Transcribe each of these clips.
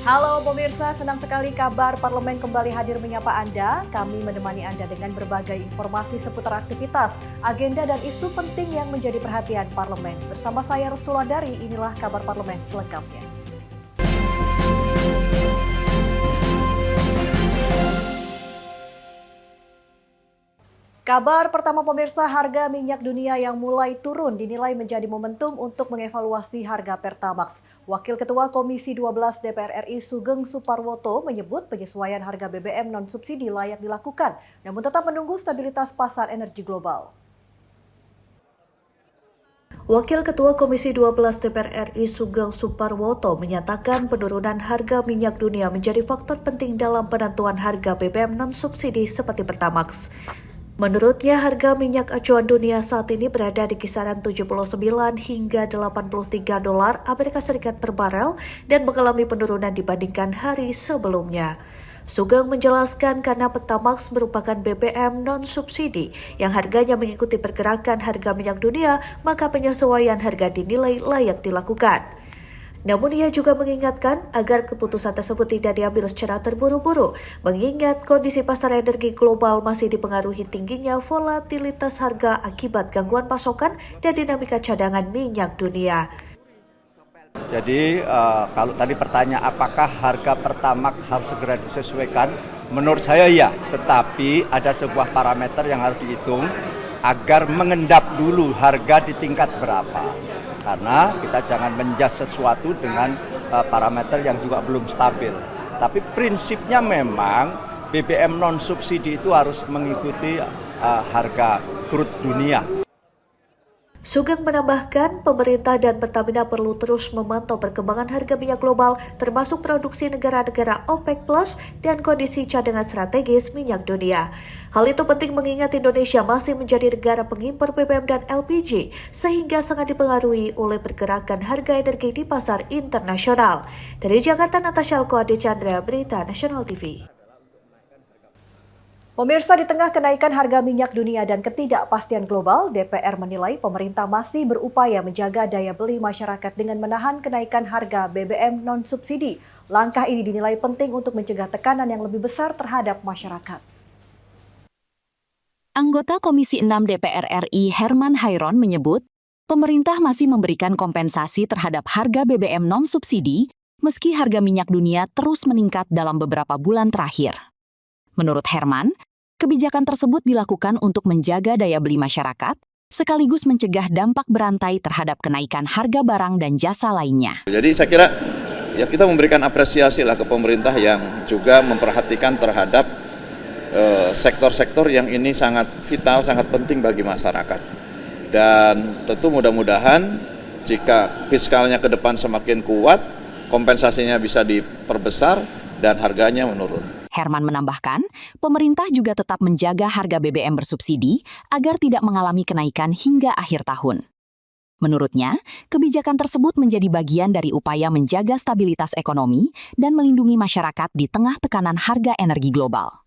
Halo pemirsa, senang sekali kabar Parlemen kembali hadir menyapa Anda. Kami menemani Anda dengan berbagai informasi seputar aktivitas, agenda dan isu penting yang menjadi perhatian Parlemen. Bersama saya Restu Landari, inilah kabar Parlemen selengkapnya. Kabar pertama pemirsa, harga minyak dunia yang mulai turun dinilai menjadi momentum untuk mengevaluasi harga Pertamax. Wakil Ketua Komisi 12 DPR RI Sugeng Suparwoto menyebut penyesuaian harga BBM non-subsidi layak dilakukan, namun tetap menunggu stabilitas pasar energi global. Wakil Ketua Komisi 12 DPR RI Sugeng Suparwoto menyatakan penurunan harga minyak dunia menjadi faktor penting dalam penentuan harga BBM non-subsidi seperti Pertamax. Menurutnya, harga minyak acuan dunia saat ini berada di kisaran 79 hingga 83 dolar Amerika Serikat per barel dan mengalami penurunan dibandingkan hari sebelumnya. Sugeng menjelaskan karena Pertamax merupakan BBM non-subsidi yang harganya mengikuti pergerakan harga minyak dunia, maka penyesuaian harga dinilai layak dilakukan. Namun ia juga mengingatkan agar keputusan tersebut tidak diambil secara terburu-buru, mengingat kondisi pasar energi global masih dipengaruhi tingginya volatilitas harga akibat gangguan pasokan dan dinamika cadangan minyak dunia. Jadi kalau tadi pertanyaan apakah harga Pertamax harus segera disesuaikan, menurut saya ya, tetapi ada sebuah parameter yang harus dihitung agar mengendap dulu harga di tingkat berapa. Karena kita jangan menjudge sesuatu dengan parameter yang juga belum stabil. Tapi prinsipnya memang BBM non-subsidi itu harus mengikuti harga crude dunia. Sugeng menambahkan, pemerintah dan Pertamina perlu terus memantau perkembangan harga minyak global, termasuk produksi negara-negara OPEC Plus dan kondisi cadangan strategis minyak dunia. Hal itu penting mengingat Indonesia masih menjadi negara pengimpor BBM dan LPG, sehingga sangat dipengaruhi oleh pergerakan harga energi di pasar internasional. Dari Jakarta, Natasha Alko Ade Chandra, Berita Nasional TV. Pemirsa, di tengah kenaikan harga minyak dunia dan ketidakpastian global, DPR menilai pemerintah masih berupaya menjaga daya beli masyarakat dengan menahan kenaikan harga BBM non-subsidi. Langkah ini dinilai penting untuk mencegah tekanan yang lebih besar terhadap masyarakat. Anggota Komisi 6 DPR RI Herman Hairon menyebut, pemerintah masih memberikan kompensasi terhadap harga BBM non-subsidi meski harga minyak dunia terus meningkat dalam beberapa bulan terakhir. Menurut Herman, kebijakan tersebut dilakukan untuk menjaga daya beli masyarakat, sekaligus mencegah dampak berantai terhadap kenaikan harga barang dan jasa lainnya. Jadi saya kira ya kita memberikan apresiasi lah ke pemerintah yang juga memperhatikan terhadap sektor-sektor yang ini sangat vital, sangat penting bagi masyarakat. Dan tentu mudah-mudahan jika fiskalnya ke depan semakin kuat, kompensasinya bisa diperbesar dan harganya menurun. Herman menambahkan, pemerintah juga tetap menjaga harga BBM bersubsidi agar tidak mengalami kenaikan hingga akhir tahun. Menurutnya, kebijakan tersebut menjadi bagian dari upaya menjaga stabilitas ekonomi dan melindungi masyarakat di tengah tekanan harga energi global.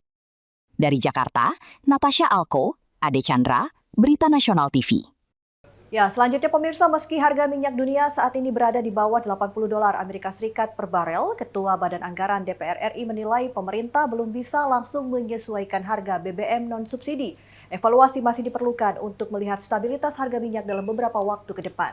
Dari Jakarta, Natasha Alko, Ade Chandra, Berita Nasional TV. Ya, selanjutnya pemirsa, meski harga minyak dunia saat ini berada di bawah 80 dolar Amerika Serikat per barel, Ketua Badan Anggaran DPR RI menilai pemerintah belum bisa langsung menyesuaikan harga BBM non-subsidi. Evaluasi masih diperlukan untuk melihat stabilitas harga minyak dalam beberapa waktu ke depan.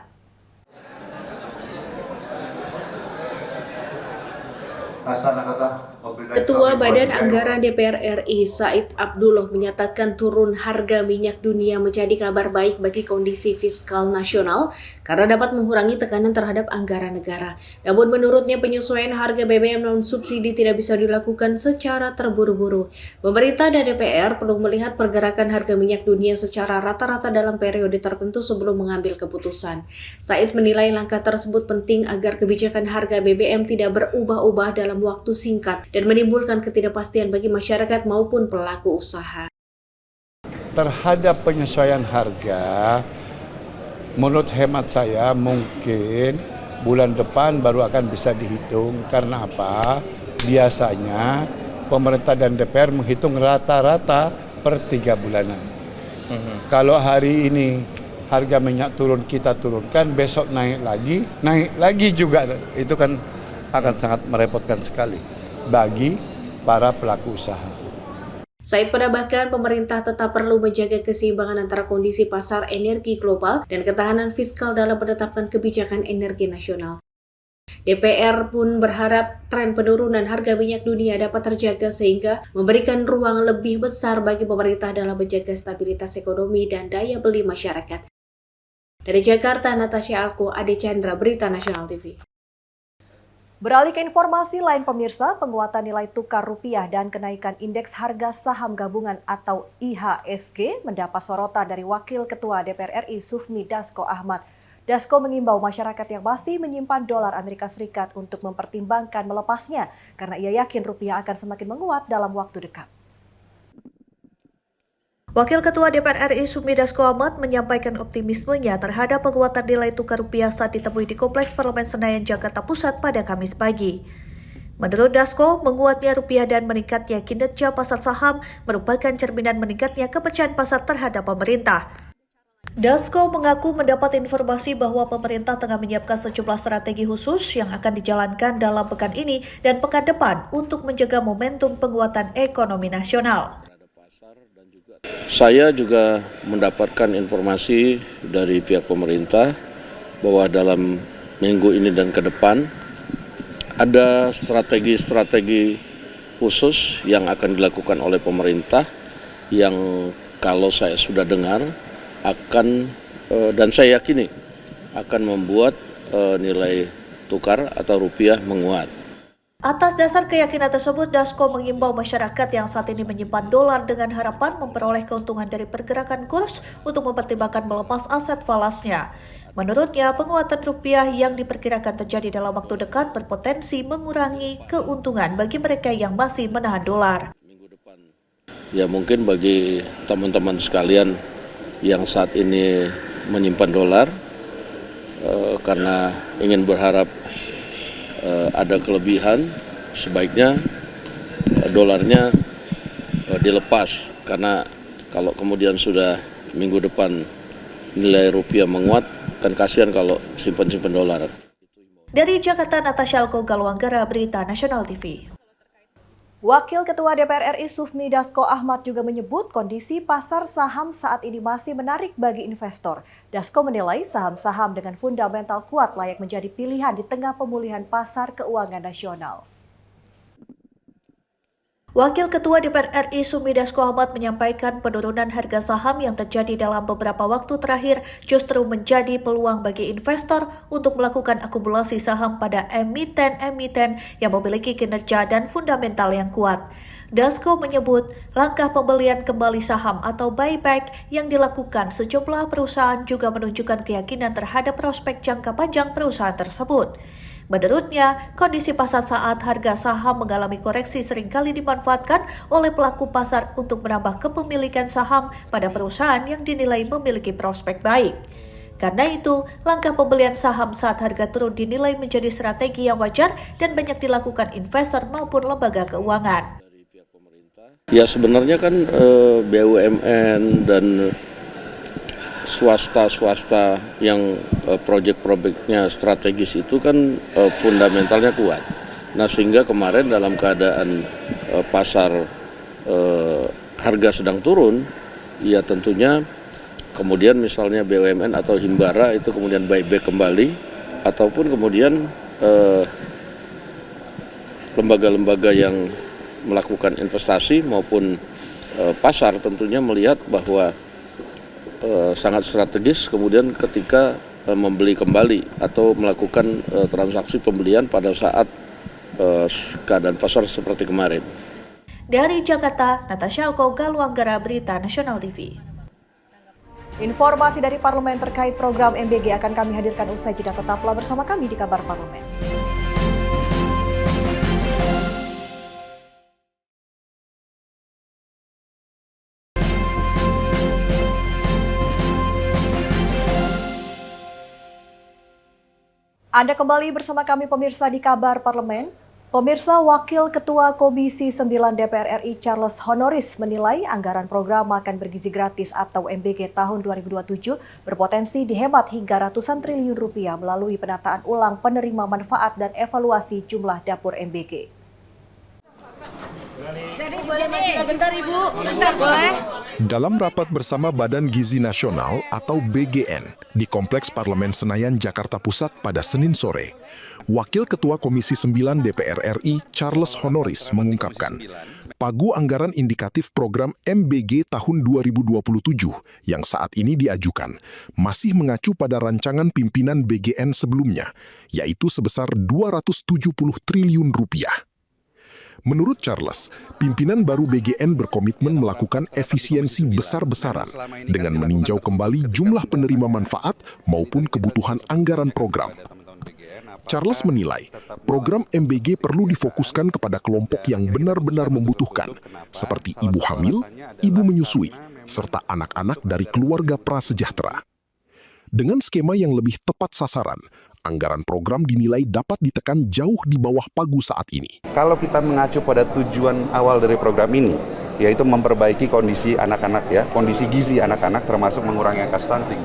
Ketua Badan Anggaran DPR RI Said Abdullah menyatakan turun harga minyak dunia menjadi kabar baik bagi kondisi fiskal nasional karena dapat mengurangi tekanan terhadap anggaran negara. Namun menurutnya penyesuaian harga BBM non-subsidi tidak bisa dilakukan secara terburu-buru. Pemerintah dan DPR perlu melihat pergerakan harga minyak dunia secara rata-rata dalam periode tertentu sebelum mengambil keputusan. Said menilai langkah tersebut penting agar kebijakan harga BBM tidak berubah-ubah dalam waktu singkat dan menimbulkan ketidakpastian bagi masyarakat maupun pelaku usaha. Terhadap penyesuaian harga, menurut hemat saya mungkin bulan depan baru akan bisa dihitung. Karena apa? Biasanya pemerintah dan DPR menghitung rata-rata per 3 bulanan. Kalau hari ini harga minyak turun, kita turunkan, besok naik lagi juga. Itu kan akan sangat merepotkan sekali bagi para pelaku usaha. Said menambahkan pemerintah tetap perlu menjaga keseimbangan antara kondisi pasar energi global dan ketahanan fiskal dalam menetapkan kebijakan energi nasional. DPR pun berharap tren penurunan harga minyak dunia dapat terjaga sehingga memberikan ruang lebih besar bagi pemerintah dalam menjaga stabilitas ekonomi dan daya beli masyarakat. Dari Jakarta, Natasha Alko, Ade Chandra, Berita Nasional TV. Beralih ke informasi lain pemirsa, penguatan nilai tukar rupiah dan kenaikan indeks harga saham gabungan atau IHSG mendapat sorotan dari Wakil Ketua DPR RI Sufmi Dasko Ahmad. Dasko mengimbau masyarakat yang masih menyimpan dolar Amerika Serikat untuk mempertimbangkan melepasnya karena ia yakin rupiah akan semakin menguat dalam waktu dekat. Wakil Ketua DPR RI Sufmi Dasko Ahmad menyampaikan optimismenya terhadap penguatan nilai tukar rupiah saat ditemui di Kompleks Parlemen Senayan, Jakarta Pusat pada Kamis pagi. Menurut Dasko, menguatnya rupiah dan meningkatnya kinerja pasar saham merupakan cerminan meningkatnya kepercayaan pasar terhadap pemerintah. Dasko mengaku mendapat informasi bahwa pemerintah tengah menyiapkan sejumlah strategi khusus yang akan dijalankan dalam pekan ini dan pekan depan untuk menjaga momentum penguatan ekonomi nasional. Saya juga mendapatkan informasi dari pihak pemerintah bahwa dalam minggu ini dan ke depan ada strategi-strategi khusus yang akan dilakukan oleh pemerintah yang kalau saya sudah dengar akan dan saya yakini akan membuat nilai tukar atau rupiah menguat. Atas dasar keyakinan tersebut, Dasko mengimbau masyarakat yang saat ini menyimpan dolar dengan harapan memperoleh keuntungan dari pergerakan kurs untuk mempertimbangkan melepas aset falasnya. Menurutnya, penguatan rupiah yang diperkirakan terjadi dalam waktu dekat berpotensi mengurangi keuntungan bagi mereka yang masih menahan dolar. Ya mungkin bagi teman-teman sekalian yang saat ini menyimpan dolar karena ingin berharap ada kelebihan, sebaiknya dolarnya dilepas karena kalau kemudian sudah minggu depan nilai rupiah menguat, kan kasihan kalau simpan-simpan dolar. Dari Jakarta, Natasha Alko, Galwanggara, Berita Nasional TV. Wakil Ketua DPR RI Sufmi Dasko Ahmad juga menyebut kondisi pasar saham saat ini masih menarik bagi investor. Dasko menilai saham-saham dengan fundamental kuat layak menjadi pilihan di tengah pemulihan pasar keuangan nasional. Wakil Ketua DPR RI Sufmi Dasko Ahmad menyampaikan penurunan harga saham yang terjadi dalam beberapa waktu terakhir justru menjadi peluang bagi investor untuk melakukan akumulasi saham pada emiten-emiten yang memiliki kinerja dan fundamental yang kuat. Dasko menyebut langkah pembelian kembali saham atau buyback yang dilakukan sejumlah perusahaan juga menunjukkan keyakinan terhadap prospek jangka panjang perusahaan tersebut. Menurutnya, kondisi pasar saat harga saham mengalami koreksi seringkali dimanfaatkan oleh pelaku pasar untuk menambah kepemilikan saham pada perusahaan yang dinilai memiliki prospek baik. Karena itu, langkah pembelian saham saat harga turun dinilai menjadi strategi yang wajar dan banyak dilakukan investor maupun lembaga keuangan. Ya sebenarnya kan BUMN dan swasta yang proyek-proyeknya strategis itu kan fundamentalnya kuat. Nah sehingga kemarin dalam keadaan pasar harga sedang turun, ya tentunya kemudian misalnya BUMN atau Himbara itu kemudian buyback kembali, ataupun kemudian lembaga-lembaga yang melakukan investasi maupun pasar tentunya melihat bahwa sangat strategis kemudian ketika membeli kembali atau melakukan transaksi pembelian pada saat keadaan pasar seperti kemarin. Dari Jakarta, Natasha Alko, Galwanggara, Berita Nasional TV. Informasi dari Parlemen terkait program MBG akan kami hadirkan usai jeda. Tetaplah bersama kami di Kabar Parlemen. Anda kembali bersama kami pemirsa di Kabar Parlemen. Pemirsa, Wakil Ketua Komisi 9 DPR RI Charles Honoris menilai anggaran program Makan Bergizi Gratis atau MBG tahun 2027 berpotensi dihemat hingga ratusan triliun rupiah melalui penataan ulang penerima manfaat dan evaluasi jumlah dapur MBG. Sebentar Ibu, boleh? Dalam rapat bersama Badan Gizi Nasional atau BGN di Kompleks Parlemen Senayan, Jakarta Pusat pada Senin sore, Wakil Ketua Komisi 9 DPR RI Charles Honoris mengungkapkan, pagu anggaran indikatif program MBG tahun 2027 yang saat ini diajukan masih mengacu pada rancangan pimpinan BGN sebelumnya, yaitu sebesar 270 triliun rupiah. Menurut Charles, pimpinan baru BGN berkomitmen melakukan efisiensi besar-besaran dengan meninjau kembali jumlah penerima manfaat maupun kebutuhan anggaran program. Charles menilai, program MBG perlu difokuskan kepada kelompok yang benar-benar membutuhkan, seperti ibu hamil, ibu menyusui, serta anak-anak dari keluarga prasejahtera. Dengan skema yang lebih tepat sasaran, anggaran program dinilai dapat ditekan jauh di bawah pagu saat ini. Kalau kita mengacu pada tujuan awal dari program ini, yaitu memperbaiki kondisi anak-anak, ya, kondisi gizi anak-anak termasuk mengurangi angka stunting.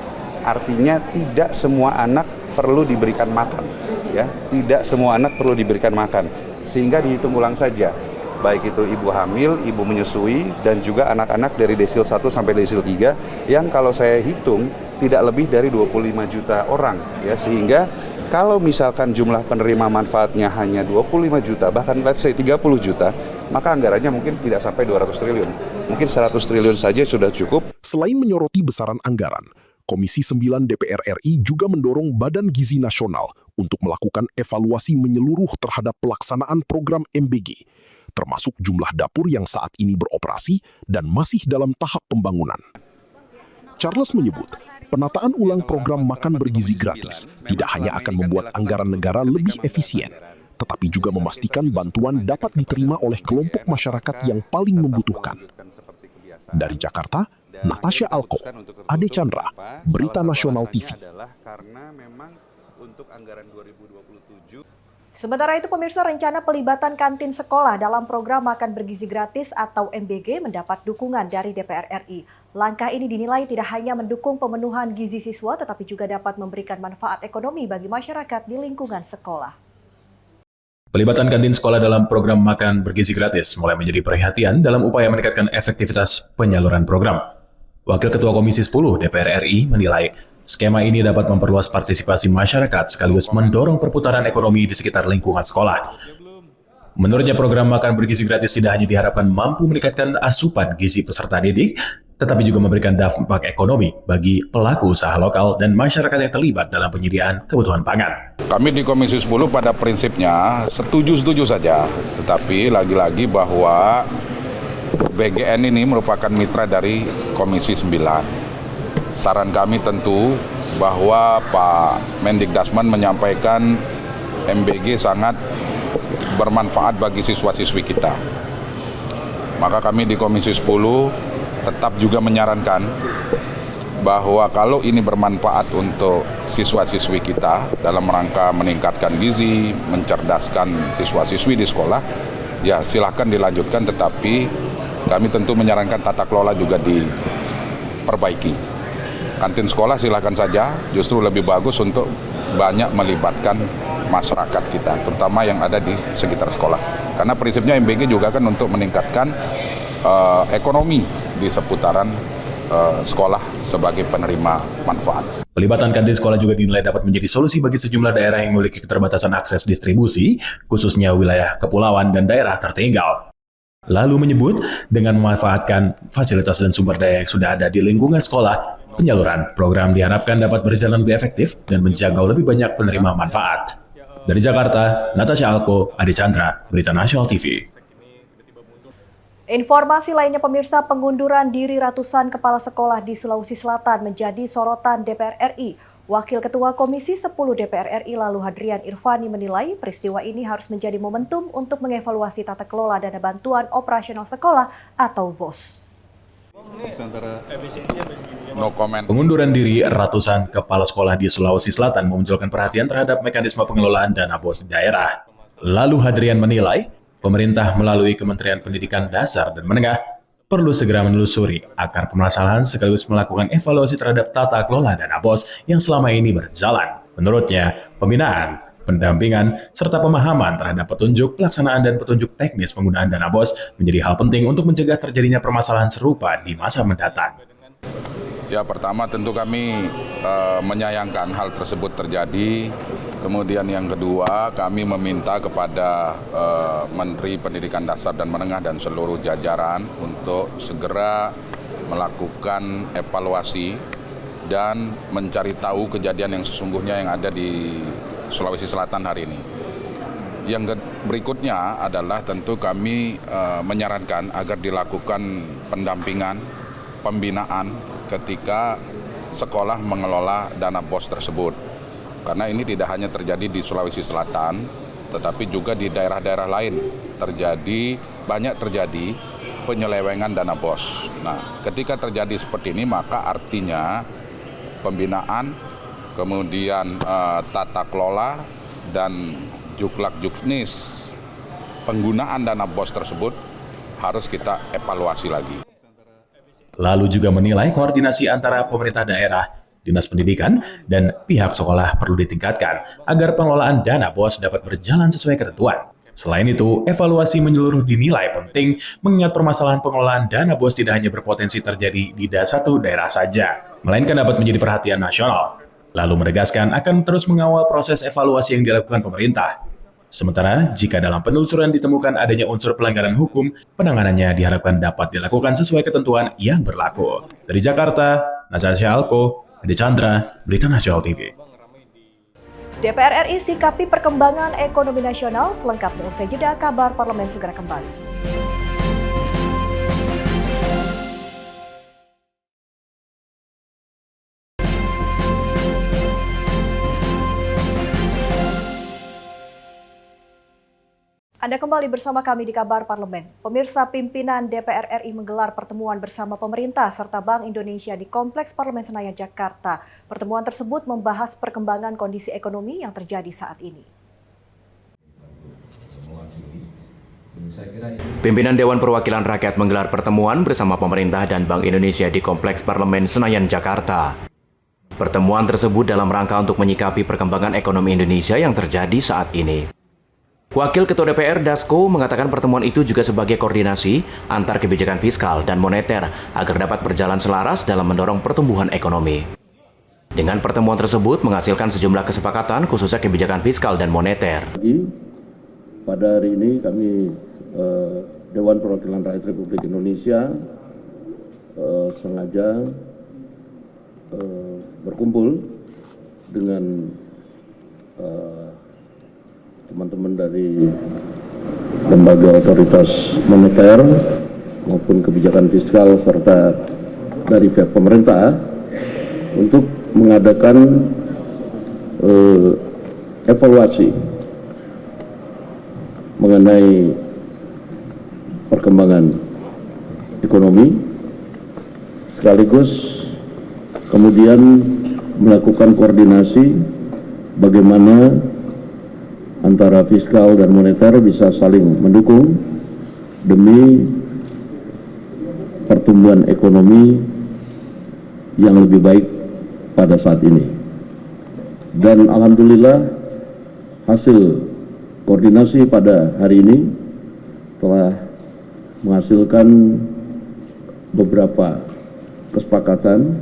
Artinya tidak semua anak perlu diberikan makan, ya, tidak semua anak perlu diberikan makan, sehingga dihitung ulang saja, baik itu ibu hamil, ibu menyusui, dan juga anak-anak dari desil 1 sampai desil 3, yang kalau saya hitung tidak lebih dari 25 juta orang, ya, sehingga kalau misalkan jumlah penerima manfaatnya hanya 25 juta, bahkan let's say 30 juta, maka anggarannya mungkin tidak sampai 200 triliun. Mungkin 100 triliun saja sudah cukup. Selain menyoroti besaran anggaran, Komisi 9 DPR RI juga mendorong Badan Gizi Nasional untuk melakukan evaluasi menyeluruh terhadap pelaksanaan program MBG, termasuk jumlah dapur yang saat ini beroperasi dan masih dalam tahap pembangunan. Charles menyebut, penataan ulang program Makan Bergizi Gratis tidak hanya akan membuat anggaran negara lebih efisien, tetapi juga memastikan bantuan dapat diterima oleh kelompok masyarakat yang paling membutuhkan. Dari Jakarta, Natasha Alko, Ade Chandra, Berita Nasional TV. Sementara itu, pemirsa, rencana pelibatan kantin sekolah dalam program Makan Bergizi Gratis atau MBG mendapat dukungan dari DPR RI. Langkah ini dinilai tidak hanya mendukung pemenuhan gizi siswa, tetapi juga dapat memberikan manfaat ekonomi bagi masyarakat di lingkungan sekolah. Pelibatan kantin sekolah dalam program Makan Bergizi Gratis mulai menjadi perhatian dalam upaya meningkatkan efektivitas penyaluran program. Wakil Ketua Komisi 10 DPR RI menilai skema ini dapat memperluas partisipasi masyarakat sekaligus mendorong perputaran ekonomi di sekitar lingkungan sekolah. Menurutnya, program Makan Bergizi Gratis tidak hanya diharapkan mampu meningkatkan asupan gizi peserta didik, tetapi juga memberikan dampak ekonomi bagi pelaku usaha lokal dan masyarakat yang terlibat dalam penyediaan kebutuhan pangan. Kami di Komisi 10 pada prinsipnya setuju saja, tetapi lagi-lagi bahwa BGN ini merupakan mitra dari Komisi 9. Saran kami tentu bahwa Pak Mendikdasman menyampaikan MBG sangat bermanfaat bagi siswa-siswi kita. Maka kami di Komisi 10 tetap juga menyarankan bahwa kalau ini bermanfaat untuk siswa-siswi kita dalam rangka meningkatkan gizi, mencerdaskan siswa-siswi di sekolah, ya silahkan dilanjutkan, tetapi kami tentu menyarankan tata kelola juga diperbaiki. Kantin sekolah silahkan saja, justru lebih bagus untuk banyak melibatkan masyarakat kita, terutama yang ada di sekitar sekolah. Karena prinsipnya MBG juga kan untuk meningkatkan ekonomi di seputaran sekolah sebagai penerima manfaat. Pelibatan kantin sekolah juga dinilai dapat menjadi solusi bagi sejumlah daerah yang memiliki keterbatasan akses distribusi, khususnya wilayah kepulauan dan daerah tertinggal. Lalu menyebut, dengan memanfaatkan fasilitas dan sumber daya yang sudah ada di lingkungan sekolah, penyaluran program diharapkan dapat berjalan lebih efektif dan menjangkau lebih banyak penerima manfaat. Dari Jakarta, Natasha Alko, Ade Chandra, Berita Nasional TV. Informasi lainnya, pemirsa, pengunduran diri ratusan kepala sekolah di Sulawesi Selatan menjadi sorotan DPR RI. Wakil Ketua Komisi 10 DPR RI lalu Hadrian Irvani menilai peristiwa ini harus menjadi momentum untuk mengevaluasi tata kelola dana bantuan operasional sekolah atau BOS. Pengunduran diri ratusan kepala sekolah di Sulawesi Selatan memunculkan perhatian terhadap mekanisme pengelolaan dana BOS di daerah. Lalu Hadrian menilai, pemerintah melalui Kementerian Pendidikan Dasar dan Menengah perlu segera menelusuri akar permasalahan sekaligus melakukan evaluasi terhadap tata kelola dana BOS yang selama ini berjalan. Menurutnya, pembinaan, pendampingan, serta pemahaman terhadap petunjuk pelaksanaan dan petunjuk teknis penggunaan dana BOS menjadi hal penting untuk mencegah terjadinya permasalahan serupa di masa mendatang. Ya, pertama tentu kami menyayangkan hal tersebut terjadi. Kemudian yang kedua, kami meminta kepada Menteri Pendidikan Dasar dan Menengah dan seluruh jajaran untuk segera melakukan evaluasi dan mencari tahu kejadian yang sesungguhnya yang ada di Sulawesi Selatan hari ini. Yang berikutnya adalah tentu kami menyarankan agar dilakukan pendampingan, pembinaan ketika sekolah mengelola dana BOS tersebut. Karena ini tidak hanya terjadi di Sulawesi Selatan, tetapi juga di daerah-daerah lain banyak terjadi penyelewengan dana BOS. Nah, ketika terjadi seperti ini maka artinya pembinaan, kemudian tata kelola dan juklak-juknis penggunaan dana BOS tersebut harus kita evaluasi lagi. Lalu juga menilai koordinasi antara pemerintah daerah, Dinas Pendidikan, dan pihak sekolah perlu ditingkatkan agar pengelolaan dana BOS dapat berjalan sesuai ketentuan. Selain itu, evaluasi menyeluruh dinilai penting mengingat permasalahan pengelolaan dana BOS tidak hanya berpotensi terjadi di satu daerah saja, melainkan dapat menjadi perhatian nasional. Lalu menegaskan akan terus mengawal proses evaluasi yang dilakukan pemerintah. Sementara, jika dalam penelusuran ditemukan adanya unsur pelanggaran hukum, penanganannya diharapkan dapat dilakukan sesuai ketentuan yang berlaku. Dari Jakarta, Natasha Alko, Edi Chandra, Berita Nasional TV. DPR RI sikapi perkembangan ekonomi nasional, selengkapnya usai jeda kabar parlemen segera kembali. Anda kembali bersama kami di Kabar Parlemen. Pemirsa, pimpinan DPR RI menggelar pertemuan bersama pemerintah serta Bank Indonesia di Kompleks Parlemen Senayan, Jakarta. Pertemuan tersebut membahas perkembangan kondisi ekonomi yang terjadi saat ini. Pimpinan Dewan Perwakilan Rakyat menggelar pertemuan bersama pemerintah dan Bank Indonesia di Kompleks Parlemen Senayan, Jakarta. Pertemuan tersebut dalam rangka untuk menyikapi perkembangan ekonomi Indonesia yang terjadi saat ini. Wakil Ketua DPR Dasko mengatakan pertemuan itu juga sebagai koordinasi antar kebijakan fiskal dan moneter agar dapat berjalan selaras dalam mendorong pertumbuhan ekonomi. Dengan pertemuan tersebut menghasilkan sejumlah kesepakatan khususnya kebijakan fiskal dan moneter. Pada hari ini kami Dewan Perwakilan Rakyat Republik Indonesia sengaja berkumpul dengan teman-teman dari lembaga otoritas moneter maupun kebijakan fiskal serta dari pihak pemerintah untuk mengadakan evaluasi mengenai perkembangan ekonomi sekaligus kemudian melakukan koordinasi bagaimana antara fiskal dan moneter bisa saling mendukung demi pertumbuhan ekonomi yang lebih baik pada saat ini. Dan alhamdulillah hasil koordinasi pada hari ini telah menghasilkan beberapa kesepakatan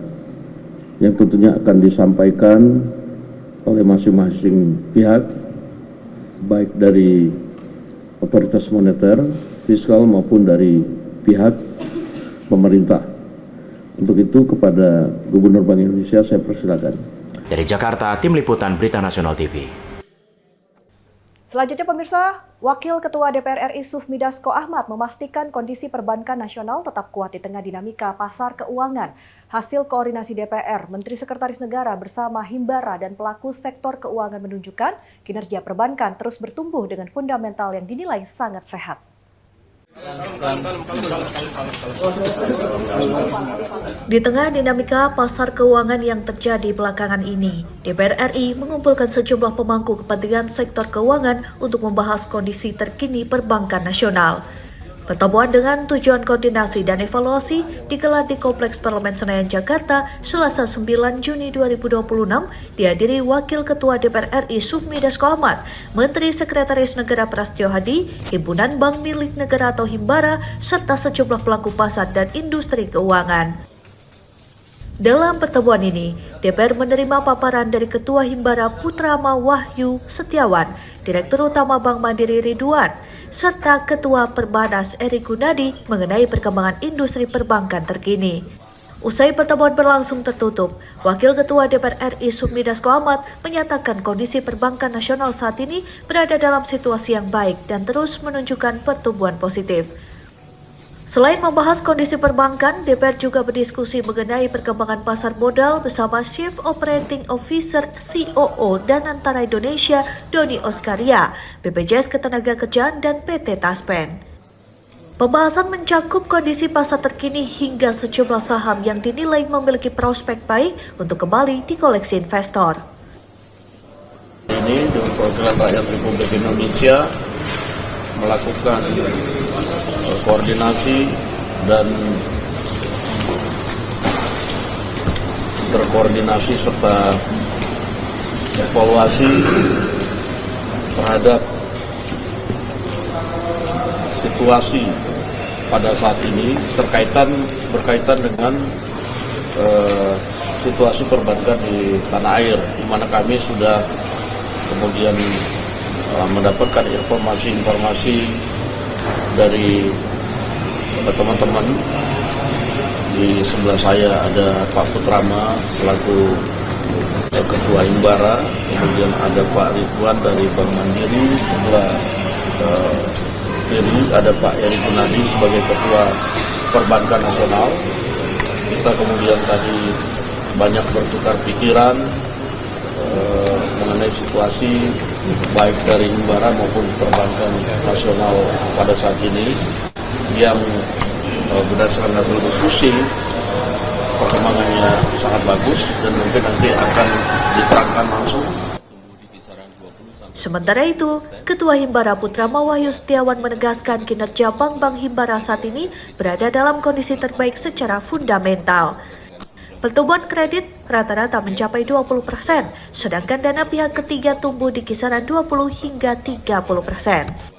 yang tentunya akan disampaikan oleh masing-masing pihak, baik dari otoritas moneter, fiskal maupun dari pihak pemerintah. Untuk itu kepada Gubernur Bank Indonesia saya persilakan. Dari Jakarta, Tim Liputan Berita Nasional TV. Selanjutnya pemirsa, Wakil Ketua DPR RI Sufmi Dasko Ahmad memastikan kondisi perbankan nasional tetap kuat di tengah dinamika pasar keuangan. Hasil koordinasi DPR, Menteri Sekretaris Negara bersama Himbara dan pelaku sektor keuangan menunjukkan kinerja perbankan terus bertumbuh dengan fundamental yang dinilai sangat sehat. Di tengah dinamika pasar keuangan yang terjadi belakangan ini, DPR RI mengumpulkan sejumlah pemangku kepentingan sektor keuangan untuk membahas kondisi terkini perbankan nasional. Pertemuan dengan tujuan koordinasi dan evaluasi digelar di Kompleks Parlemen Senayan, Jakarta, Selasa 9 Juni 2026, dihadiri Wakil Ketua DPR RI Sufmi Dasko Ahmad, Menteri Sekretaris Negara Prasetyo Hadi, Himpunan Bank Milik Negara atau Himbara, serta sejumlah pelaku pasar dan industri keuangan. Dalam pertemuan ini, DPR menerima paparan dari Ketua Himbara Putrama Wahyu Setiawan, Direktur Utama Bank Mandiri Ridwan, serta Ketua Perbanas Eri Gunadi mengenai perkembangan industri perbankan terkini. Usai pertemuan berlangsung tertutup, Wakil Ketua DPR RI Sufmi Dasko Ahmad menyatakan kondisi perbankan nasional saat ini berada dalam situasi yang baik dan terus menunjukkan pertumbuhan positif. Selain membahas kondisi perbankan, DPR juga berdiskusi mengenai perkembangan pasar modal bersama Chief Operating Officer COO dan Antara Indonesia Doni Oskaria, BPJS Ketenagakerjaan dan PT Taspen. Pembahasan mencakup kondisi pasar terkini hingga sejumlah saham yang dinilai memiliki prospek baik untuk kembali dikoleksi investor. Ini perwakilan rakyat Republik Indonesia melakukan koordinasi dan berkoordinasi serta evaluasi terhadap situasi pada saat ini berkaitan dengan situasi perbankan di tanah air, di mana kami sudah kemudian mendapatkan informasi dari teman-teman. Di sebelah saya ada Pak Putrama selaku Ketua Himbara, kemudian ada Pak Ridwan dari Bank Mandiri, sebelah kiri ada Pak Eri Gunadi sebagai Ketua Perbankan Nasional. Kita kemudian tadi banyak bertukar pikiran mengenai situasi baik dari Himbara maupun perbankan nasional pada saat ini yang berdasarkan hasil diskusi perkembangannya sangat bagus dan mungkin nanti akan diterangkan langsung. Sementara itu, Ketua Himbara Putrama Wahyu Setiawan menegaskan kinerja bank-bank Himbara saat ini berada dalam kondisi terbaik secara fundamental. Pertumbuhan kredit rata-rata mencapai 20%, sedangkan dana pihak ketiga tumbuh di kisaran 20 hingga 30%.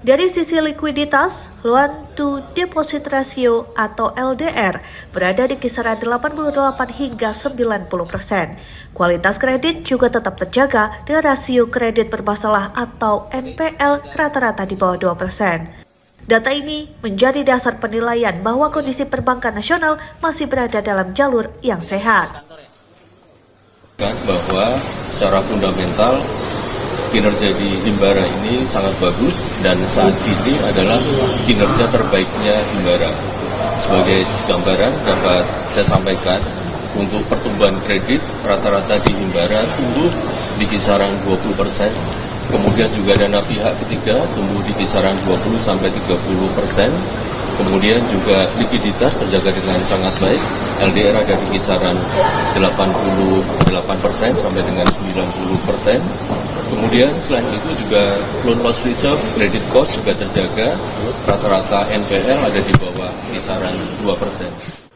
Dari sisi likuiditas, loan to deposit ratio atau LDR berada di kisaran 88 hingga 90%. Kualitas kredit juga tetap terjaga dengan rasio kredit bermasalah atau NPL rata-rata di bawah 2%. Data ini menjadi dasar penilaian bahwa kondisi perbankan nasional masih berada dalam jalur yang sehat. Bahwa secara fundamental kinerja di Himbara ini sangat bagus dan saat ini adalah kinerja terbaiknya Himbara. Sebagai gambaran dapat saya sampaikan untuk pertumbuhan kredit rata-rata di Himbara tumbuh di kisaran 20%. Kemudian juga dana pihak ketiga tumbuh di kisaran 20-30%. Kemudian juga likuiditas terjaga dengan sangat baik. LDR ada di kisaran 88% sampai dengan 90%. Kemudian selain itu juga loan loss reserve, credit cost juga terjaga. Rata-rata NPL ada di bawah kisaran 2%.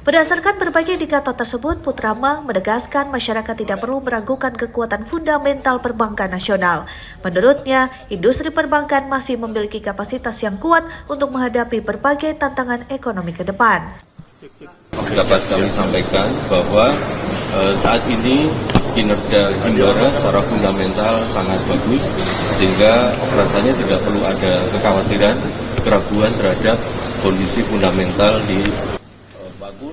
Berdasarkan berbagai indikator tersebut, Putrama menegaskan masyarakat tidak perlu meragukan kekuatan fundamental perbankan nasional. Menurutnya, industri perbankan masih memiliki kapasitas yang kuat untuk menghadapi berbagai tantangan ekonomi ke depan. Dapat kami sampaikan bahwa saat ini kinerja Himbara secara fundamental sangat bagus, sehingga rasanya tidak perlu ada kekhawatiran, keraguan terhadap kondisi fundamental di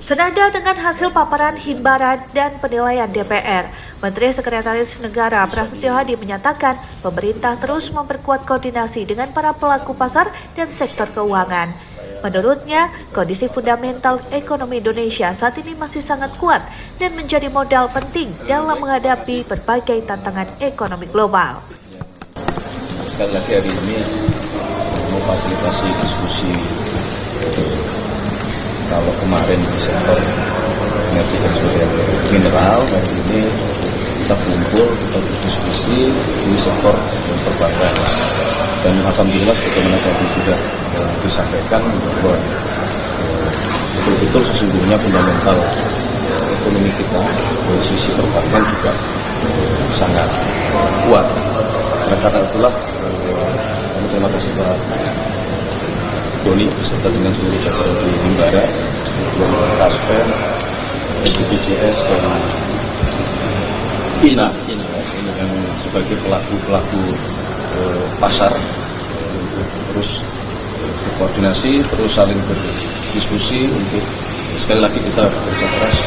Senada dengan hasil paparan Himbara dan penilaian DPR, Menteri Sekretaris Negara Prasetyo Hadi menyatakan pemerintah terus memperkuat koordinasi dengan para pelaku pasar dan sektor keuangan. Menurutnya, kondisi fundamental ekonomi Indonesia saat ini masih sangat kuat dan menjadi modal penting dalam menghadapi berbagai tantangan ekonomi global. Sekali lagi hari ini memfasilitasi diskusi. Kalau kemarin di sektor energi dan sumber mineral, hari ini kita kumpul, kita berdiskusi di sektor perbankan. Dan alhamdulillah sebagaimana tadi sudah disampaikan bahwa betul-betul sesungguhnya fundamental ekonomi kita dari sisi perbankan juga sangat kuat. Karena itulah kami terima kasih Pak Doni beserta dengan seluruh jajaran di Himbara, Kasper, BPJS dan INA yang sebagai pelaku pasar untuk terus berkoordinasi, terus saling berdiskusi untuk sekali lagi kita bekerja keras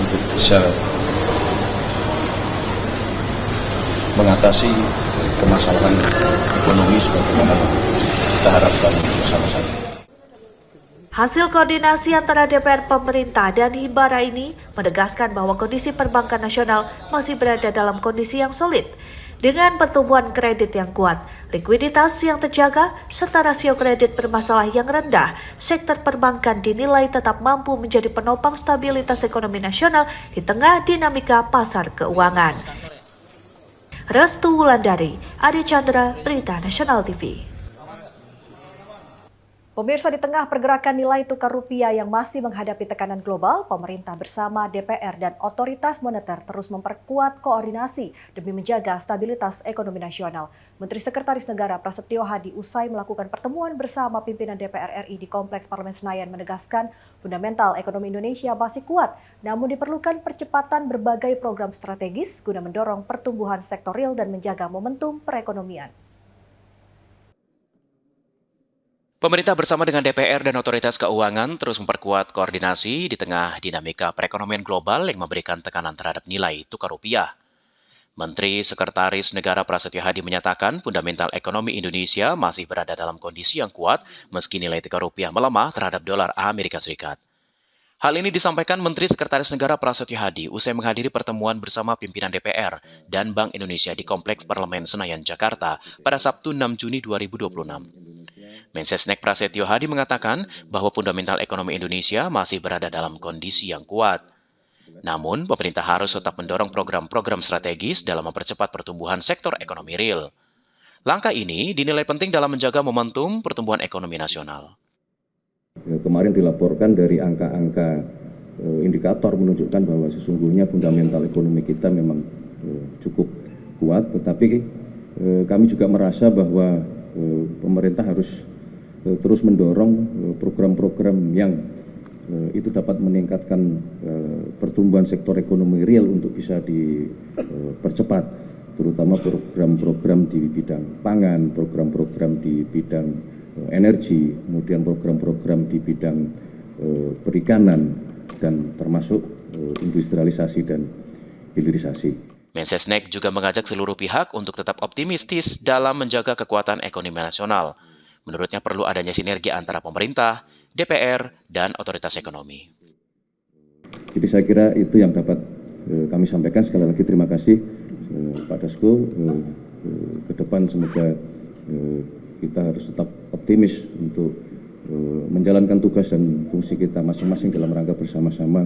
untuk bisa mengatasi permasalahan ekonomi sebagaimana kita harapkan bersama-sama. Hasil koordinasi antara DPR, pemerintah, dan Himbara ini menegaskan bahwa kondisi perbankan nasional masih berada dalam kondisi yang solid. Dengan pertumbuhan kredit yang kuat, likuiditas yang terjaga, serta rasio kredit bermasalah yang rendah, sektor perbankan dinilai tetap mampu menjadi penopang stabilitas ekonomi nasional di tengah dinamika pasar keuangan. Restu Wulandari, Adi Chandra, Berita Nasional TV. Pemirsa, di tengah pergerakan nilai tukar rupiah yang masih menghadapi tekanan global, pemerintah bersama DPR dan otoritas moneter terus memperkuat koordinasi demi menjaga stabilitas ekonomi nasional. Menteri Sekretaris Negara Prasetyo Hadi usai melakukan pertemuan bersama pimpinan DPR RI di Kompleks Parlemen Senayan menegaskan fundamental ekonomi Indonesia masih kuat, namun diperlukan percepatan berbagai program strategis guna mendorong pertumbuhan sektor real dan menjaga momentum perekonomian. Pemerintah bersama dengan DPR dan Otoritas Keuangan terus memperkuat koordinasi di tengah dinamika perekonomian global yang memberikan tekanan terhadap nilai tukar rupiah. Menteri Sekretaris Negara Prasetyo Hadi menyatakan fundamental ekonomi Indonesia masih berada dalam kondisi yang kuat meski nilai tukar rupiah melemah terhadap dolar Amerika Serikat. Hal ini disampaikan Menteri Sekretaris Negara Prasetyo Hadi usai menghadiri pertemuan bersama pimpinan DPR dan Bank Indonesia di Kompleks Parlemen Senayan, Jakarta pada Sabtu 6 Juni 2026. Mensesnek Prasetyo Hadi mengatakan bahwa fundamental ekonomi Indonesia masih berada dalam kondisi yang kuat. Namun, pemerintah harus tetap mendorong program-program strategis dalam mempercepat pertumbuhan sektor ekonomi real. Langkah ini dinilai penting dalam menjaga momentum pertumbuhan ekonomi nasional. Kemarin dilaporkan dari angka-angka indikator menunjukkan bahwa sesungguhnya fundamental ekonomi kita memang cukup kuat, tetapi kami juga merasa bahwa pemerintah harus terus mendorong program-program yang itu dapat meningkatkan pertumbuhan sektor ekonomi real untuk bisa dipercepat, terutama program-program di bidang pangan, program-program di bidang energi, kemudian program-program di bidang perikanan, dan termasuk industrialisasi dan hilirisasi. Mensesnek juga mengajak seluruh pihak untuk tetap optimistis dalam menjaga kekuatan ekonomi nasional. Menurutnya perlu adanya sinergi antara pemerintah, DPR, dan otoritas ekonomi. Jadi saya kira itu yang dapat kami sampaikan. Sekali lagi terima kasih Pak Dasko. Ke depan semoga kita harus tetap optimis untuk menjalankan tugas dan fungsi kita masing-masing dalam rangka bersama-sama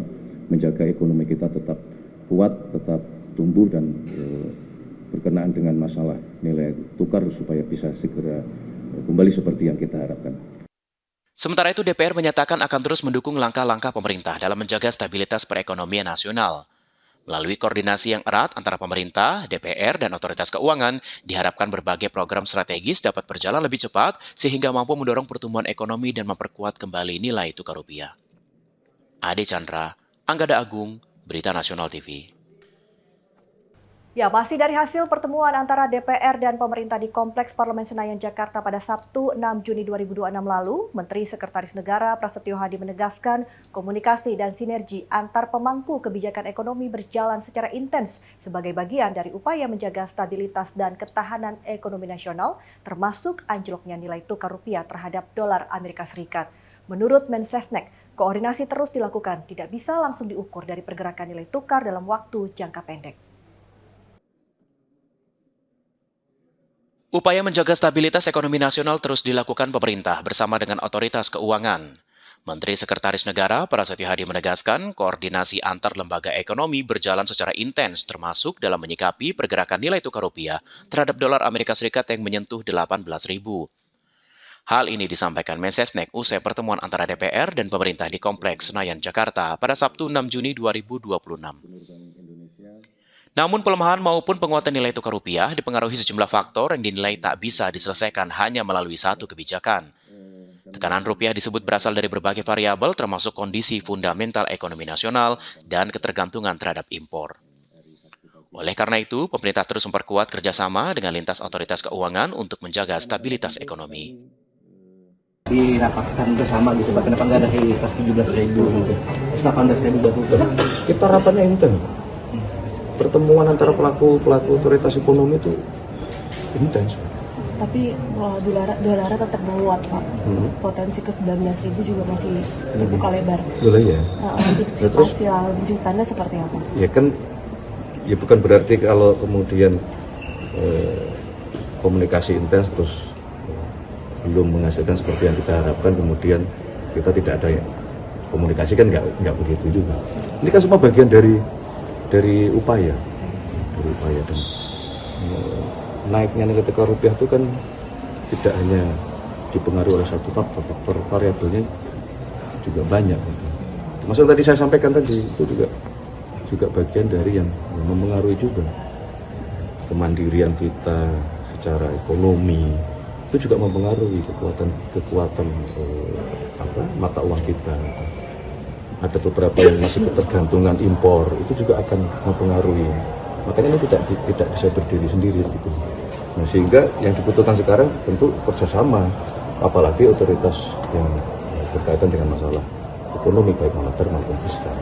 menjaga ekonomi kita tetap kuat, tetap tumbuh, dan berkenaan dengan masalah nilai tukar supaya bisa segera kembali seperti yang kita harapkan. Sementara itu, DPR menyatakan akan terus mendukung langkah-langkah pemerintah dalam menjaga stabilitas perekonomian nasional. Melalui koordinasi yang erat antara pemerintah, DPR, dan otoritas keuangan, diharapkan berbagai program strategis dapat berjalan lebih cepat sehingga mampu mendorong pertumbuhan ekonomi dan memperkuat kembali nilai tukar rupiah. Ade Chandra, Anggada Agung, Berita Nasional TV. Ya, masih dari hasil pertemuan antara DPR dan pemerintah di Kompleks Parlemen Senayan, Jakarta pada Sabtu 6 Juni 2026 lalu, Menteri Sekretaris Negara Prasetyo Hadi menegaskan komunikasi dan sinergi antar pemangku kebijakan ekonomi berjalan secara intens sebagai bagian dari upaya menjaga stabilitas dan ketahanan ekonomi nasional, termasuk anjloknya nilai tukar rupiah terhadap dolar Amerika Serikat. Menurut Mensesnek, koordinasi terus dilakukan, tidak bisa langsung diukur dari pergerakan nilai tukar dalam waktu jangka pendek. Upaya menjaga stabilitas ekonomi nasional terus dilakukan pemerintah bersama dengan otoritas keuangan. Menteri Sekretaris Negara Prasetyo Hadi menegaskan koordinasi antar lembaga ekonomi berjalan secara intens termasuk dalam menyikapi pergerakan nilai tukar rupiah terhadap dolar Amerika Serikat yang menyentuh 18.000. Hal ini disampaikan Mensesnek usai pertemuan antara DPR dan pemerintah di Kompleks Senayan, Jakarta pada Sabtu 6 Juni 2026. Namun pelemahan maupun penguatan nilai tukar rupiah dipengaruhi sejumlah faktor yang dinilai tak bisa diselesaikan hanya melalui satu kebijakan. Tekanan rupiah disebut berasal dari berbagai variabel termasuk kondisi fundamental ekonomi nasional dan ketergantungan terhadap impor. Oleh karena itu, pemerintah terus memperkuat kerjasama dengan lintas otoritas keuangan untuk menjaga stabilitas ekonomi. Dirapatkan bersama gitu, kenapa nggak ada pas 17.000 gitu, 18.000 baru? Kita rapatnya intens. Pertemuan antara pelaku otoritas ekonomi itu intens. Tapi dolar tetap menguat, Pak. Potensi ke 19.000 juga masih terbuka lebar. Boleh ya. Antisipasi lanjutannya seperti apa? Ya kan, ya bukan berarti kalau kemudian komunikasi intens terus belum menghasilkan seperti yang kita harapkan, kemudian kita tidak ada komunikasi, kan nggak begitu juga. Ini kan semua bagian dari upaya dan naiknya nilai tukar rupiah itu kan tidak hanya dipengaruhi oleh satu faktor variabelnya juga banyak. Gitu. Termasuk tadi saya sampaikan tadi itu juga bagian dari yang mempengaruhi juga kemandirian kita secara ekonomi, itu juga mempengaruhi kekuatan mata uang kita. Ada beberapa yang masih ketergantungan impor, itu juga akan mempengaruhi. Makanya ini tidak bisa berdiri sendiri gitu. Nah, sehingga yang dibutuhkan sekarang tentu kerjasama, apalagi otoritas yang berkaitan dengan masalah ekonomi baik moneter maupun fiskal.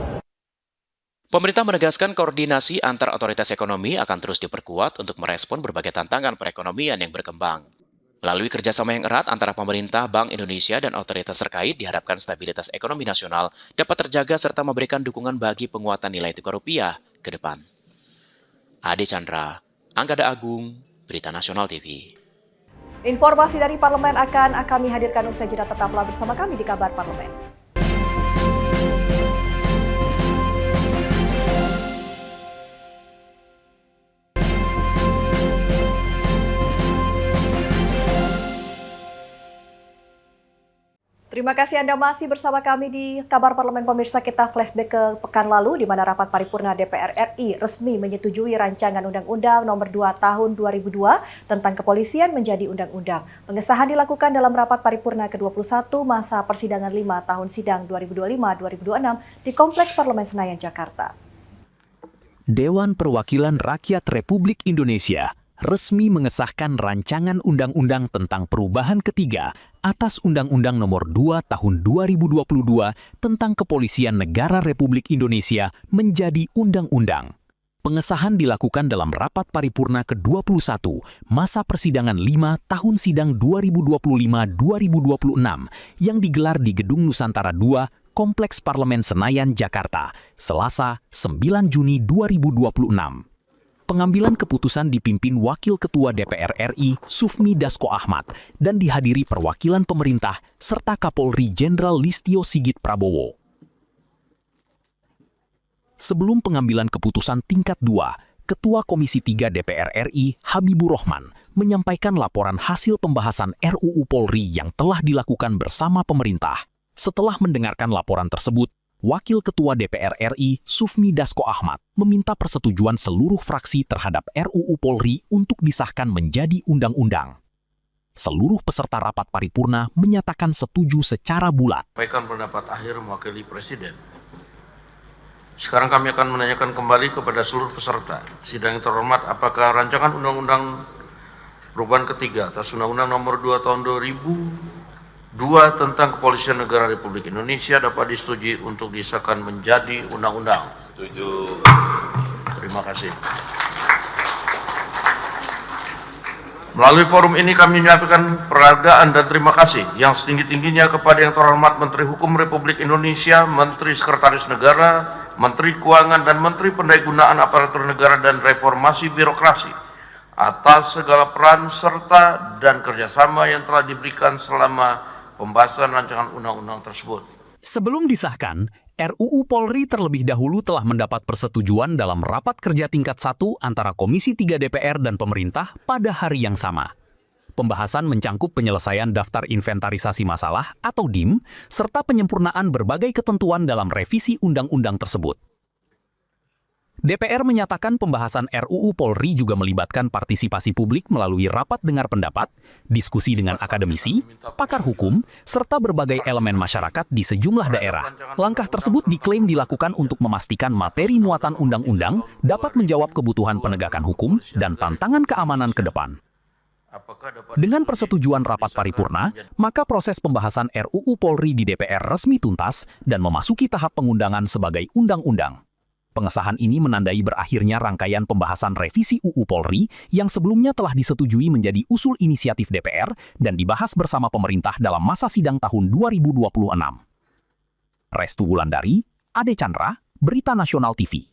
Pemerintah menegaskan koordinasi antar otoritas ekonomi akan terus diperkuat untuk merespon berbagai tantangan perekonomian yang berkembang. Melalui kerjasama yang erat antara pemerintah, Bank Indonesia, dan otoritas terkait, diharapkan stabilitas ekonomi nasional dapat terjaga serta memberikan dukungan bagi penguatan nilai tukar rupiah ke depan. Ade Chandra, Anggada Agung, Berita Nasional TV. Informasi dari Parlemen akan kami hadirkan usai jeda, tetaplah bersama kami di Kabar Parlemen. Terima kasih Anda masih bersama kami di Kabar Parlemen. Pemirsa, kita flashback ke pekan lalu di mana rapat paripurna DPR RI resmi menyetujui rancangan Undang-Undang Nomor 2 Tahun 2002 tentang kepolisian menjadi undang-undang. Pengesahan dilakukan dalam rapat paripurna ke-21 masa persidangan 5 tahun sidang 2025-2026 di Kompleks Parlemen Senayan, Jakarta. Dewan Perwakilan Rakyat Republik Indonesia resmi mengesahkan rancangan undang-undang tentang perubahan ketiga atas Undang-Undang Nomor 2 Tahun 2022 tentang Kepolisian Negara Republik Indonesia menjadi undang-undang. Pengesahan dilakukan dalam rapat paripurna ke-21 masa persidangan 5 tahun sidang 2025-2026 yang digelar di Gedung Nusantara II, Kompleks Parlemen Senayan, Jakarta, Selasa 9 Juni 2026. Pengambilan keputusan dipimpin Wakil Ketua DPR RI Sufmi Dasko Ahmad dan dihadiri perwakilan pemerintah serta Kapolri Jenderal Listio Sigit Prabowo. Sebelum pengambilan keputusan tingkat 2, Ketua Komisi 3 DPR RI Habibur Rahman menyampaikan laporan hasil pembahasan RUU Polri yang telah dilakukan bersama pemerintah. Setelah mendengarkan laporan tersebut, Wakil Ketua DPR RI Sufmi Dasko Ahmad meminta persetujuan seluruh fraksi terhadap RUU Polri untuk disahkan menjadi undang-undang. Seluruh peserta rapat paripurna menyatakan setuju secara bulat. Sampaikan pendapat akhir mewakili Presiden. Sekarang kami akan menanyakan kembali kepada seluruh peserta sidang yang terhormat, apakah rancangan undang-undang perubahan ketiga atas Undang-Undang Nomor 2 Tahun 2002 tentang Kepolisian Negara Republik Indonesia dapat disetujui untuk disahkan menjadi undang-undang. Setuju. Terima kasih. Melalui forum ini kami menyampaikan penghargaan dan terima kasih yang setinggi-tingginya kepada yang terhormat Menteri Hukum Republik Indonesia, Menteri Sekretaris Negara, Menteri Keuangan, dan Menteri Pendayagunaan Aparatur Negara dan Reformasi Birokrasi atas segala peran serta dan kerjasama yang telah diberikan selama pembahasan rancangan undang-undang tersebut. Sebelum disahkan, RUU Polri terlebih dahulu telah mendapat persetujuan dalam rapat kerja tingkat 1 antara Komisi 3 DPR dan pemerintah pada hari yang sama. Pembahasan mencangkup penyelesaian daftar inventarisasi masalah atau DIM, serta penyempurnaan berbagai ketentuan dalam revisi undang-undang tersebut. DPR menyatakan pembahasan RUU Polri juga melibatkan partisipasi publik melalui rapat dengar pendapat, diskusi dengan akademisi, pakar hukum, serta berbagai elemen masyarakat di sejumlah daerah. Langkah tersebut diklaim dilakukan untuk memastikan materi muatan undang-undang dapat menjawab kebutuhan penegakan hukum dan tantangan keamanan ke depan. Dengan persetujuan rapat paripurna, maka proses pembahasan RUU Polri di DPR resmi tuntas dan memasuki tahap pengundangan sebagai undang-undang. Pengesahan ini menandai berakhirnya rangkaian pembahasan revisi UU Polri yang sebelumnya telah disetujui menjadi usul inisiatif DPR dan dibahas bersama pemerintah dalam masa sidang tahun 2026. Restu Wulandari, Ade Chandra, Berita Nasional TV.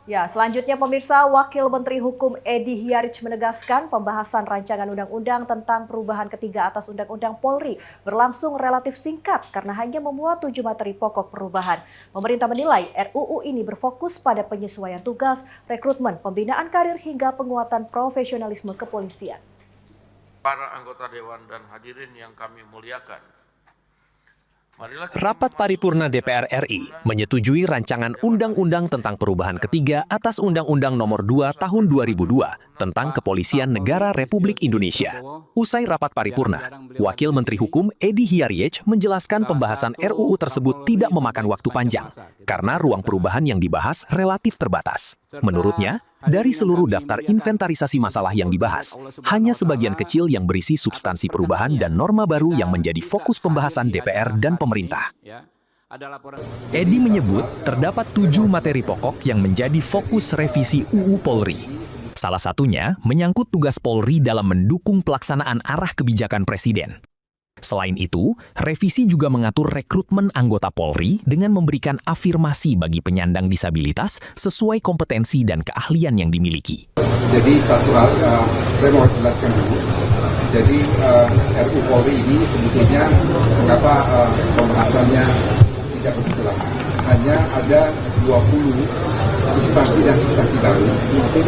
Ya, selanjutnya pemirsa, Wakil Menteri Hukum Edi Hiaric menegaskan pembahasan rancangan undang-undang tentang perubahan ketiga atas Undang-Undang Polri berlangsung relatif singkat karena hanya memuat 7 materi pokok perubahan. Pemerintah menilai RUU ini berfokus pada penyesuaian tugas, rekrutmen, pembinaan karir hingga penguatan profesionalisme kepolisian. Para anggota Dewan dan hadirin yang kami muliakan, Rapat paripurna DPR RI menyetujui rancangan undang-undang tentang perubahan ketiga atas Undang-Undang Nomor 2 Tahun 2002 tentang Kepolisian Negara Republik Indonesia. Usai rapat paripurna, Wakil Menteri Hukum Edi Hiaric menjelaskan pembahasan RUU tersebut tidak memakan waktu panjang karena ruang perubahan yang dibahas relatif terbatas. Menurutnya, dari seluruh daftar inventarisasi masalah yang dibahas, hanya sebagian kecil yang berisi substansi perubahan dan norma baru yang menjadi fokus pembahasan DPR dan pemerintah. Edi menyebut terdapat 7 materi pokok yang menjadi fokus revisi UU Polri. Salah satunya menyangkut tugas Polri dalam mendukung pelaksanaan arah kebijakan Presiden. Selain itu, revisi juga mengatur rekrutmen anggota Polri dengan memberikan afirmasi bagi penyandang disabilitas sesuai kompetensi dan keahlian yang dimiliki. Jadi satu hal, saya mau jelaskan dulu. Jadi RUU Polri ini sebetulnya mengapa pembahasannya tidak begitu lama. Hanya ada 20 substansi dan substansi baru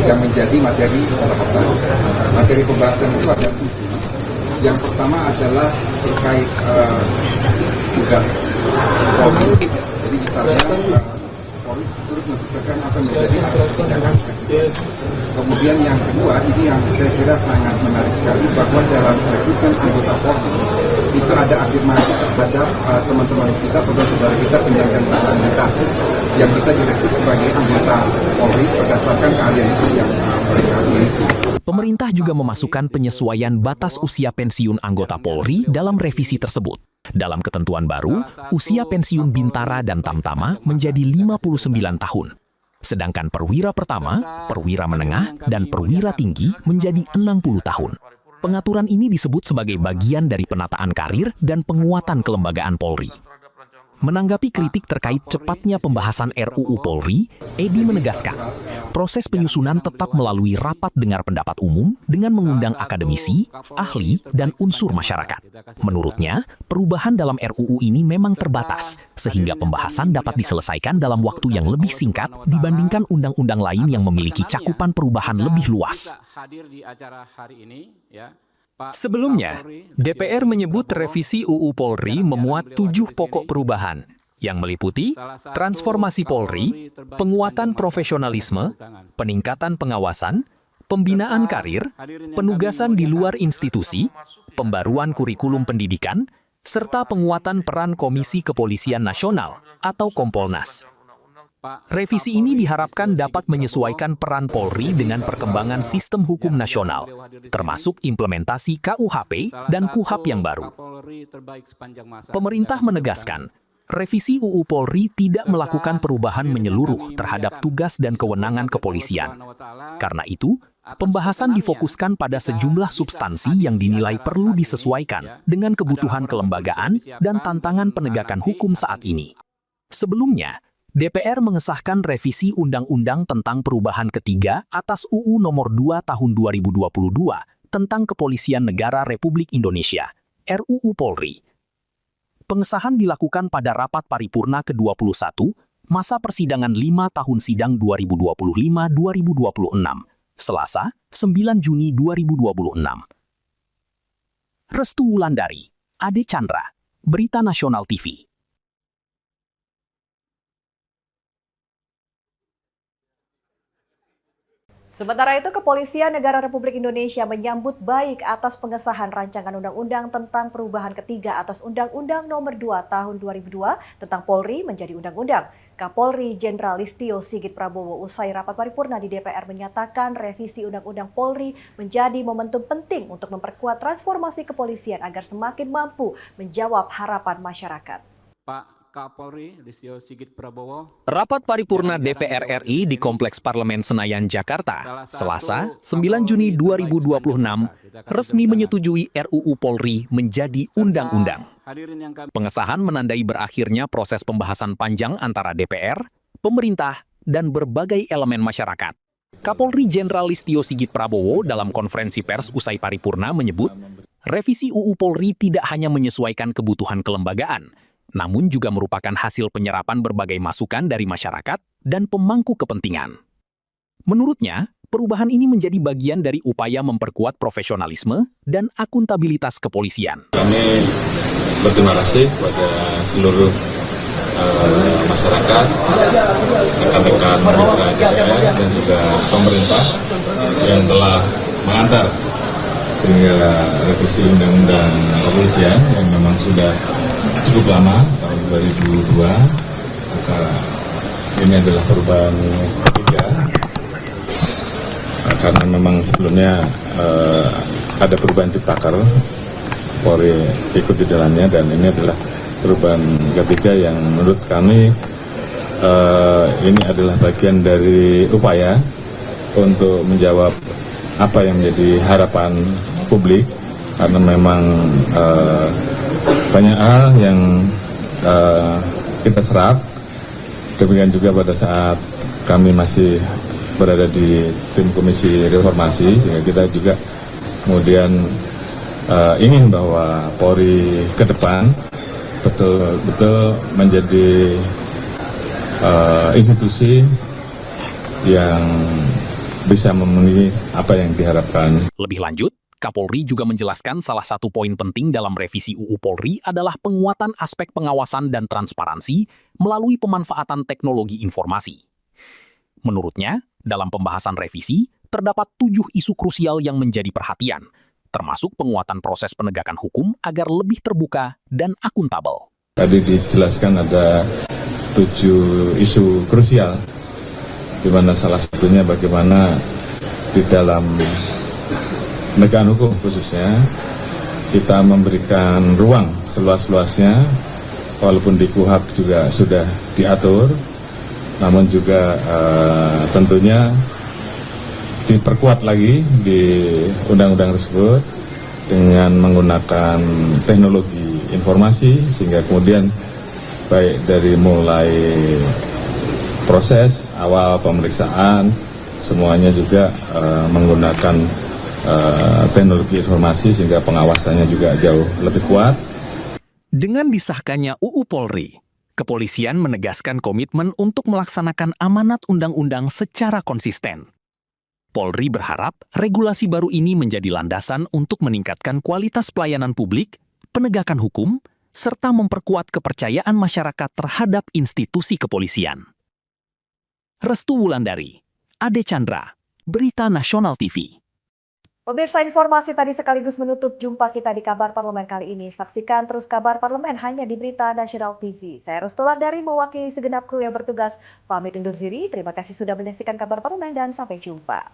yang menjadi materi pembahasan. Materi pembahasan itu ada 7. Yang pertama adalah terkait tugas Polri. Jadi misalnya Polri turut mensukseskan apa yang menjadi kebijakan Presiden. Kemudian yang kedua, ini yang saya kira sangat menarik sekali, bahwa dalam rekrutmen anggota Polri itu ada afirmasi terhadap teman-teman kita, saudara-saudara kita penyandang disabilitas yang bisa direkrut sebagai anggota Polri berdasarkan keahlian khusus yang mereka miliki. Pemerintah juga memasukkan penyesuaian batas usia pensiun anggota Polri dalam revisi tersebut. Dalam ketentuan baru, usia pensiun Bintara dan Tamtama menjadi 59 tahun. Sedangkan perwira pertama, perwira menengah, dan perwira tinggi menjadi 60 tahun. Pengaturan ini disebut sebagai bagian dari penataan karir dan penguatan kelembagaan Polri. Menanggapi kritik terkait cepatnya pembahasan RUU Polri, Edi menegaskan, proses penyusunan tetap melalui rapat dengar pendapat umum dengan mengundang akademisi, ahli, dan unsur masyarakat. Menurutnya, perubahan dalam RUU ini memang terbatas, sehingga pembahasan dapat diselesaikan dalam waktu yang lebih singkat dibandingkan undang-undang lain yang memiliki cakupan perubahan lebih luas. Sebelumnya, DPR menyebut revisi UU Polri memuat 7 pokok perubahan, yang meliputi transformasi Polri, penguatan profesionalisme, peningkatan pengawasan, pembinaan karir, penugasan di luar institusi, pembaruan kurikulum pendidikan, serta penguatan peran Komisi Kepolisian Nasional atau Kompolnas. Revisi ini diharapkan dapat menyesuaikan peran Polri dengan perkembangan sistem hukum nasional, termasuk implementasi KUHP dan KUHAP yang baru. Pemerintah menegaskan, revisi UU Polri tidak melakukan perubahan menyeluruh terhadap tugas dan kewenangan kepolisian. Karena itu, pembahasan difokuskan pada sejumlah substansi yang dinilai perlu disesuaikan dengan kebutuhan kelembagaan dan tantangan penegakan hukum saat ini. Sebelumnya, DPR mengesahkan revisi Undang-Undang tentang Perubahan Ketiga atas UU Nomor 2 Tahun 2022 tentang Kepolisian Negara Republik Indonesia, RUU Polri. Pengesahan dilakukan pada rapat paripurna ke-21, masa persidangan 5 tahun sidang 2025-2026, Selasa, 9 Juni 2026. Restu Wulandari, Ade Chandra, Berita Nasional TV. Sementara itu, Kepolisian Negara Republik Indonesia menyambut baik atas pengesahan rancangan undang-undang tentang perubahan ketiga atas Undang-Undang Nomor 2 Tahun 2002 tentang Polri menjadi undang-undang. Kapolri Jenderal Listio Sigit Prabowo usai rapat paripurna di DPR menyatakan revisi Undang-Undang Polri menjadi momentum penting untuk memperkuat transformasi kepolisian agar semakin mampu menjawab harapan masyarakat. Pak Kapolri Listio Sigit Prabowo. Rapat paripurna DPR RI di Kompleks Parlemen Senayan, Jakarta, Selasa, 9 Juni 2026, resmi menyetujui RUU Polri menjadi undang-undang. Pengesahan menandai berakhirnya proses pembahasan panjang antara DPR, pemerintah, dan berbagai elemen masyarakat. Kapolri Jenderal Listio Sigit Prabowo dalam konferensi pers usai paripurna menyebut, revisi UU Polri tidak hanya menyesuaikan kebutuhan kelembagaan, namun juga merupakan hasil penyerapan berbagai masukan dari masyarakat dan pemangku kepentingan. Menurutnya, perubahan ini menjadi bagian dari upaya memperkuat profesionalisme dan akuntabilitas kepolisian. Kami berterima kasih kepada seluruh masyarakat, rekan-rekan mitra DPR dan juga pemerintah yang telah mengantar sehingga revisi Undang-Undang Kepolisian yang memang sudah cukup lama, tahun 2002, maka ini adalah perubahan ketiga, karena memang sebelumnya ada perubahan Ciptaker, Polri ikut di dalamnya, dan ini adalah perubahan ketiga yang menurut kami ini adalah bagian dari upaya untuk menjawab apa yang menjadi harapan publik, karena memang banyak hal yang kita serap. Demikian juga pada saat kami masih berada di tim komisi reformasi, sehingga kita juga kemudian ingin bahwa Polri ke depan betul-betul menjadi institusi yang bisa memenuhi apa yang diharapkan. Lebih lanjut, Kapolri juga menjelaskan salah satu poin penting dalam revisi UU Polri adalah penguatan aspek pengawasan dan transparansi melalui pemanfaatan teknologi informasi. Menurutnya, dalam pembahasan revisi, terdapat 7 isu krusial yang menjadi perhatian, termasuk penguatan proses penegakan hukum agar lebih terbuka dan akuntabel. Tadi dijelaskan ada 7 isu krusial, di mana salah satunya bagaimana di dalam penegakan hukum khususnya kita memberikan ruang seluas-luasnya, walaupun di KUHP juga sudah diatur, namun juga tentunya diperkuat lagi di undang-undang tersebut dengan menggunakan teknologi informasi, sehingga kemudian baik dari mulai proses awal pemeriksaan semuanya juga menggunakan teknologi informasi, sehingga pengawasannya juga jauh lebih kuat. Dengan disahkannya UU Polri, kepolisian menegaskan komitmen untuk melaksanakan amanat undang-undang secara konsisten. Polri berharap regulasi baru ini menjadi landasan untuk meningkatkan kualitas pelayanan publik, penegakan hukum, serta memperkuat kepercayaan masyarakat terhadap institusi kepolisian. Restu Wulandari, Ade Chandra, Berita Nasional TV. Pemirsa, informasi tadi sekaligus menutup jumpa kita di Kabar Parlemen kali ini. Saksikan terus Kabar Parlemen hanya di Berita Nasional TV. Saya Restu Wulandari mewakili segenap kru yang bertugas. Pamit undur diri, terima kasih sudah menyaksikan Kabar Parlemen dan sampai jumpa.